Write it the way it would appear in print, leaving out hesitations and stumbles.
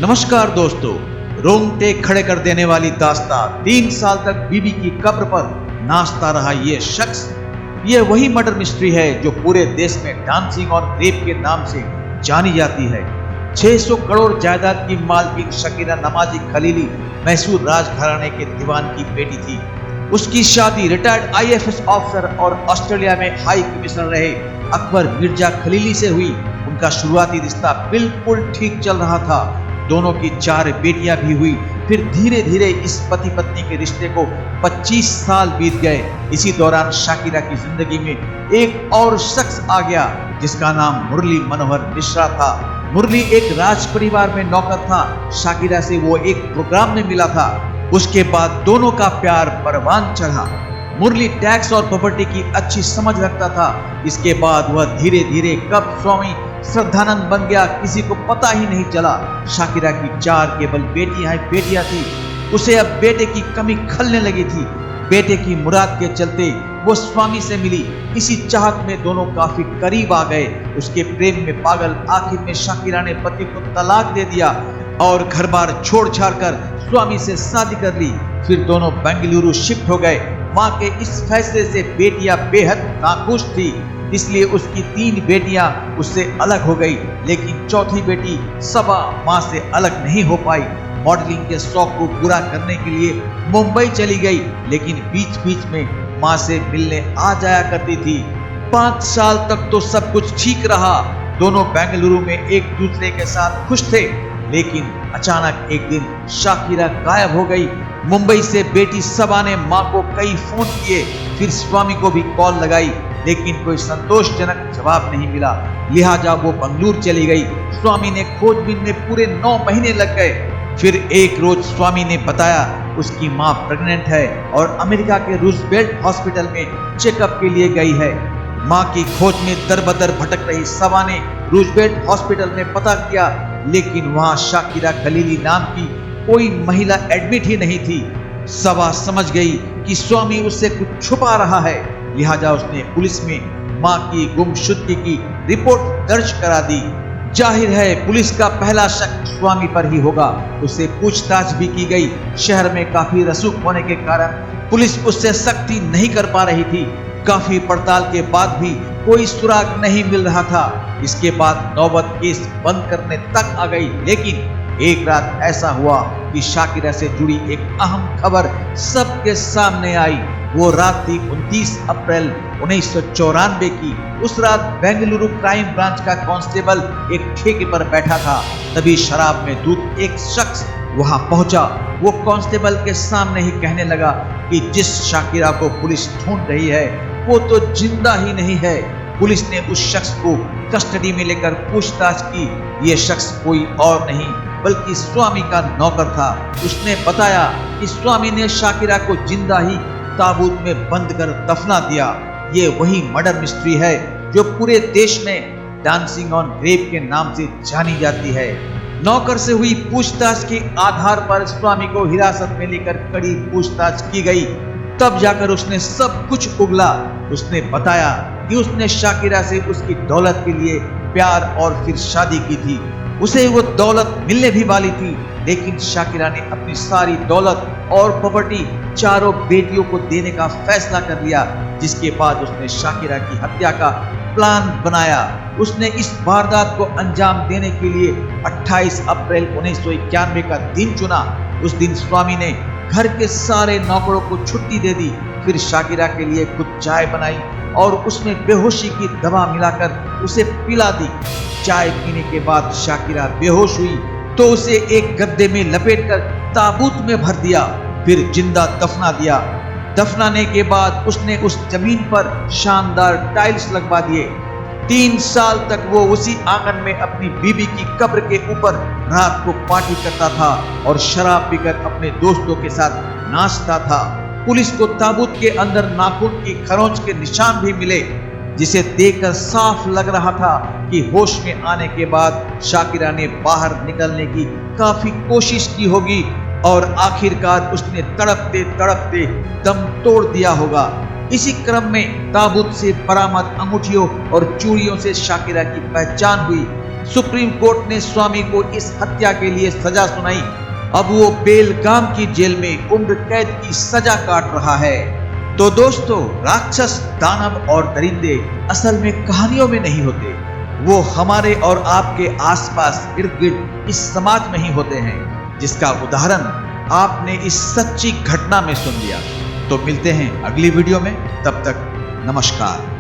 नमस्कार दोस्तों, रोंगटे खड़े कर देने वाली दास्तान। 3 साल तक बीबी की कब्र पर नाचता रहा ये शख्स। ये वही मर्डर मिस्ट्री है जो पूरे देश में डांसिंग और रेप के नाम से जानी जाती है। 600 करोड़ जायदाद की मालकिन शकीरा नमाजी खलीली मैसूर राजघराने के दीवान की बेटी थी। उसकी शादी रिटायर्ड IAS ऑफिसर और ऑस्ट्रेलिया में हाई कमिश्नर रहे अकबर मिर्जा खलीली से हुई। उनका शुरुआती रिश्ता बिल्कुल ठीक चल रहा था। दोनों की 4 बेटियां भी हुई। फिर धीरे धीरे इस पति पत्नी के रिश्ते को 25 साल बीत गए। इसी दौरान शाकिरा की जिंदगी में एक और शख्स आ गया जिसका नाम मुरली मनोहर मिश्रा था। मुरली एक राज परिवार में नौकर था। शाकिरा से वो एक प्रोग्राम में मिला था। उसके बाद दोनों का प्यार परवान चढ़ा। मुरली टैक्स और प्रॉपर्टी की अच्छी समझ रखता था। इसके बाद वह धीरे धीरे कब स्वामी श्रद्धानंद बन गया किसी को पता ही नहीं चला। शाकिरा की 4 केवल बेटियां थी। उसे अब बेटे की कमी खलने लगी थी। बेटे की मुराद के चलते वो स्वामी से मिली। इसी चाहत में दोनों काफी करीब आ गए। उसके प्रेम में पागल आखिर में शाकिरा ने पति को तलाक दे दिया और घर बार छोड़ छाड़ कर स्वामी से शादी कर ली। फिर दोनों बेंगलुरु शिफ्ट हो गए। माँ के इस फैसले से बेटियां बेहद नाखुश थी, इसलिए उसकी 3 बेटियां उससे अलग हो गई। लेकिन चौथी बेटी सबा माँ से अलग नहीं हो पाई। मॉडलिंग के शौक को पूरा करने के लिए मुंबई चली गई, लेकिन बीच बीच में माँ से मिलने आ जाया करती थी। 5 साल तक तो सब कुछ ठीक रहा। दोनों बेंगलुरु में एक दूसरे के साथ खुश थे। लेकिन अचानक एक दिन शाकिरा गायब हो गई। मुंबई से बेटी सबा ने माँ को कई फोन किए, फिर स्वामी को भी कॉल लगाई, लेकिन कोई संतोषजनक जवाब नहीं मिला। लिहाजा वो बंगलुरु चली गई। स्वामी ने खोजबीन में पूरे 9 महीने लग गए। फिर एक रोज स्वामी ने बताया उसकी माँ प्रेग्नेंट है और अमेरिका के रूजवेल्ट हॉस्पिटल में चेकअप के लिए गई है। माँ की खोज में दरबदर भटक रही सबा ने रूजवेल्ट हॉस्पिटल में पता किया, लेकिन वहां शाकिरा खलीली नाम की कोई महिला एडमिट ही नहीं थी। सबा समझ गई कि स्वामी उससे कुछ छुपा रहा है। लिहाजा उसने पुलिस में मां की गुमशुदगी की रिपोर्ट दर्ज करा दी। जाहिर है पुलिस का पहला शक स्वामी पर ही होगा। उससे पूछताछ भी की गई। शहर में काफी रसूख होने के कारण पुलिस उससे सख्ती नहीं कर पा रही थी। काफी पड़ताल के बाद भी कोई सुराग नहीं मिल रहा था। इसके बाद नौबत केस बंद करने तक आ गई। लेकिन एक रात ऐसा हुआ कि शाकिरा से जुड़ी एक अहम खबर सबके सामने आई। वो रात थी 29 अप्रैल 1994 की। उस रात बेंगलुरु क्राइम ब्रांच का कांस्टेबल एक ठेके पर बैठा था। तभी शराब में धुत एक शख्स वहां पहुंचा। वो कांस्टेबल के सामने ही कहने लगा कि जिस शाकिरा को पुलिस ढूंढ रही है वो तो जिंदा ही नहीं है। पुलिस ने उस शख्स को कस्टडी में लेकर पूछताछ की। ये शख्स कोई और नहीं बल्कि स्वामी का नौकर था। उसने बताया कि स्वामी ने शाकिरा को जिंदा ही ताबूत में बंद कर दफना दिया। ये वही मर्डर मिस्ट्री है जो पूरे देश में डांसिंग ऑन रेप के नाम से जानी जाती है। नौकर से हुई पूछताछ के आधार पर स्वामी को हिरासत में लेकर कड़ी पूछताछ की गई। तब जाकर उसने सब कुछ उगला। उसने बताया कि उसने शाकिरा से उसकी दौलत के लिए प्यार और फिर शादी की थी। उसे वो दौलत मिलने भी वाली थी, लेकिन शाकिरा ने अपनी सारी दौलत और प्रॉपर्टी 4 बेटियों को देने का फैसला कर लिया। जिसके बाद उसने शाकिरा की हत्या का प्लान बनाया। उसने इस वारदात को अंजाम देने के लिए 28 अप्रैल 1991 का दिन चुना। उस दिन स्वामी ने घर के सारे नौकरों को छुट्टी दे दी। फिर शाकिरा के लिए खुद चाय बनाई और उसमें बेहोशी की दवा मिलाकर उसे पिला दी। चाय पीने के बाद शाकिरा बेहोश हुई तो उसे एक गद्दे में लपेटकर ताबूत में भर दिया, फिर जिंदा दफना दिया। दफनाने के बाद उसने उस जमीन पर शानदार टाइल्स लगवा दिए। 3 साल तक वो उसी आंगन में अपनी बीबी की कब्र के ऊपर रात को पार्टी करता था और शराब पीकर अपने दोस्तों के साथ नाचता था। पुलिस को ताबूत के अंदर नाखून की खरोंच के निशान भी मिले, जिसे देखकर साफ लग रहा था कि होश में आने के बाद शाकिरा ने बाहर निकलने की काफी कोशिश की होगी और आखिरकार उसने तड़पते तड़पते दम तोड़ दिया होगा। इसी क्रम में ताबूत से बरामद अंगूठियों और चूड़ियों से शाकिरा की पहचान हुई। सुप्रीम कोर्ट ने स्वामी को इस हत्या के लिए सजा सुनाई। अब वो बेलगाम की जेल में उम्र कैद की सजा काट रहा है। तो दोस्तों, राक्षस, दानव और दरिंदे असल में कहानियों में नहीं होते, वो हमारे और आपके आसपास इर्द गिर्द इस समाज में ही होते हैं, जिसका उदाहरण आपने इस सच्ची घटना में सुन लिया। तो मिलते हैं अगली वीडियो में, तब तक नमस्कार।